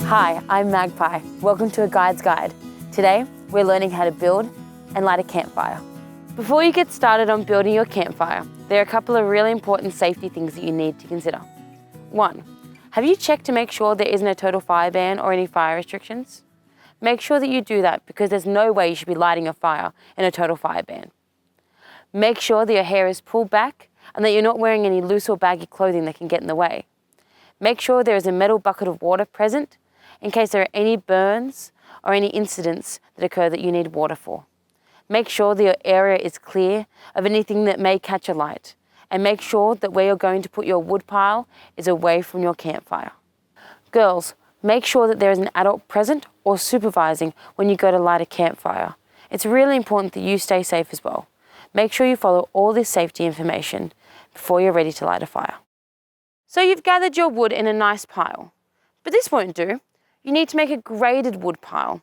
Hi, I'm Magpie. Welcome to A Guide's Guide. Today, we're learning how to build and light a campfire. Before you get started on building your campfire, there are a couple of really important safety things that you need to consider. 1. Have you checked to make sure there isn't a total fire ban or any fire restrictions? Make sure that you do that because there's no way you should be lighting a fire in a total fire ban. Make sure that your hair is pulled back and that you're not wearing any loose or baggy clothing that can get in the way. Make sure there is a metal bucket of water present in case there are any burns or any incidents that occur that you need water for. Make sure that your area is clear of anything that may catch a light, and make sure that where you're going to put your wood pile is away from your campfire. Girls, make sure that there is an adult present or supervising when you go to light a campfire. It's really important that you stay safe as well. Make sure you follow all this safety information before you're ready to light a fire. So you've gathered your wood in a nice pile, but this won't do. You need to make a graded wood pile.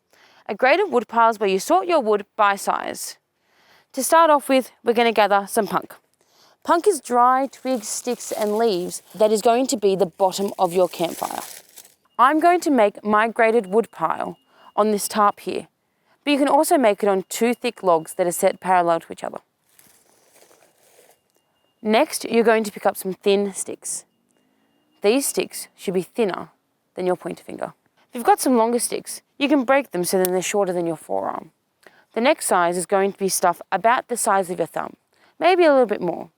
A graded wood pile is where you sort your wood by size. To start off with, we're going to gather some punk. Punk is dry twigs, sticks and leaves that is going to be the bottom of your campfire. I'm going to make my graded wood pile on this tarp here, but you can also make it on 2 thick logs that are set parallel to each other. Next, you're going to pick up some thin sticks. These sticks should be thinner than your pointer finger. If you've got some longer sticks, you can break them so that they're shorter than your forearm. The next size is going to be stuff about the size of your thumb, maybe a little bit more.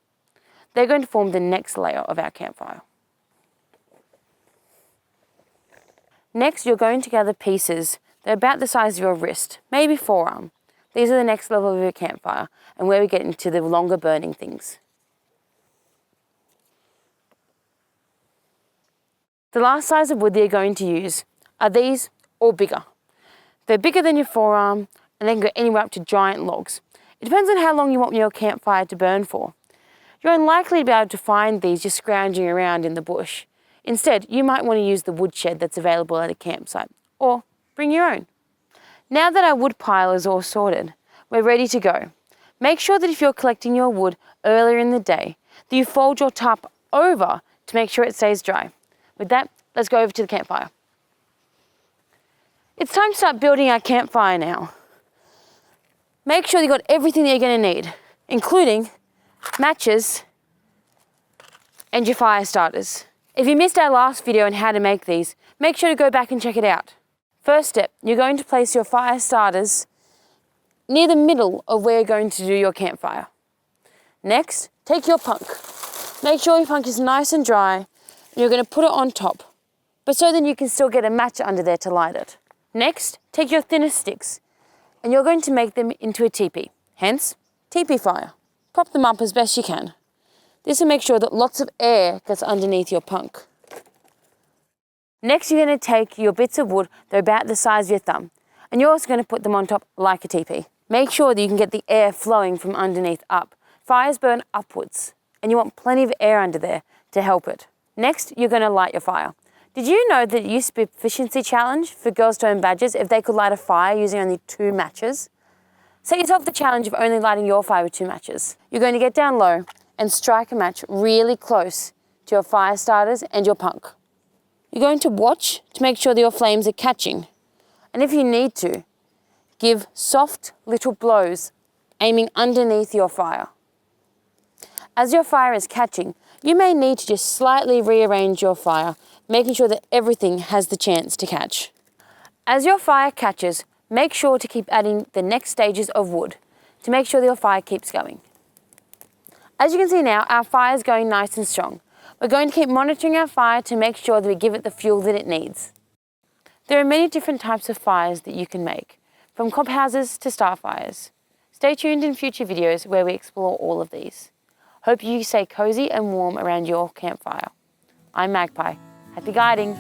They're going to form the next layer of our campfire. Next, you're going to gather pieces that are about the size of your wrist, maybe forearm. These are the next level of your campfire and where we get into the longer burning things. The last size of wood that you're going to use are these or bigger. They're bigger than your forearm and they can go anywhere up to giant logs. It depends on how long you want your campfire to burn for. You're unlikely to be able to find these just scrounging around in the bush. Instead, you might want to use the woodshed that's available at a campsite, or bring your own. Now that our wood pile is all sorted, we're ready to go. Make sure that if you're collecting your wood earlier in the day, that you fold your tarp over to make sure it stays dry. With that, let's go over to the campfire. It's time to start building our campfire now. Make sure you've got everything that you're going to need, including matches and your fire starters. If you missed our last video on how to make these, make sure to go back and check it out. First step, you're going to place your fire starters near the middle of where you're going to do your campfire. Next, take your punk. Make sure your punk is nice and dry. You're going to put it on top, but so then you can still get a match under there to light it. Next, take your thinnest sticks, and you're going to make them into a teepee, hence, teepee fire. Prop them up as best you can. This will make sure that lots of air gets underneath your punk. Next, you're going to take your bits of wood that are about the size of your thumb, and you're also going to put them on top like a teepee. Make sure that you can get the air flowing from underneath up. Fires burn upwards, and you want plenty of air under there to help it. Next, you're going to light your fire. Did you know that it used to be a proficiency challenge for girls to earn badges if they could light a fire using only 2 matches? Set yourself the challenge of only lighting your fire with 2 matches. You're going to get down low and strike a match really close to your fire starters and your punk. You're going to watch to make sure that your flames are catching. And if you need to, give soft little blows, aiming underneath your fire. As your fire is catching, you may need to just slightly rearrange your fire, making sure that everything has the chance to catch. As your fire catches, make sure to keep adding the next stages of wood to make sure that your fire keeps going. As you can see now, our fire is going nice and strong. We're going to keep monitoring our fire to make sure that we give it the fuel that it needs. There are many different types of fires that you can make, from cob houses to star fires. Stay tuned in future videos where we explore all of these. Hope you stay cozy and warm around your campfire. I'm Magpie. Happy guiding!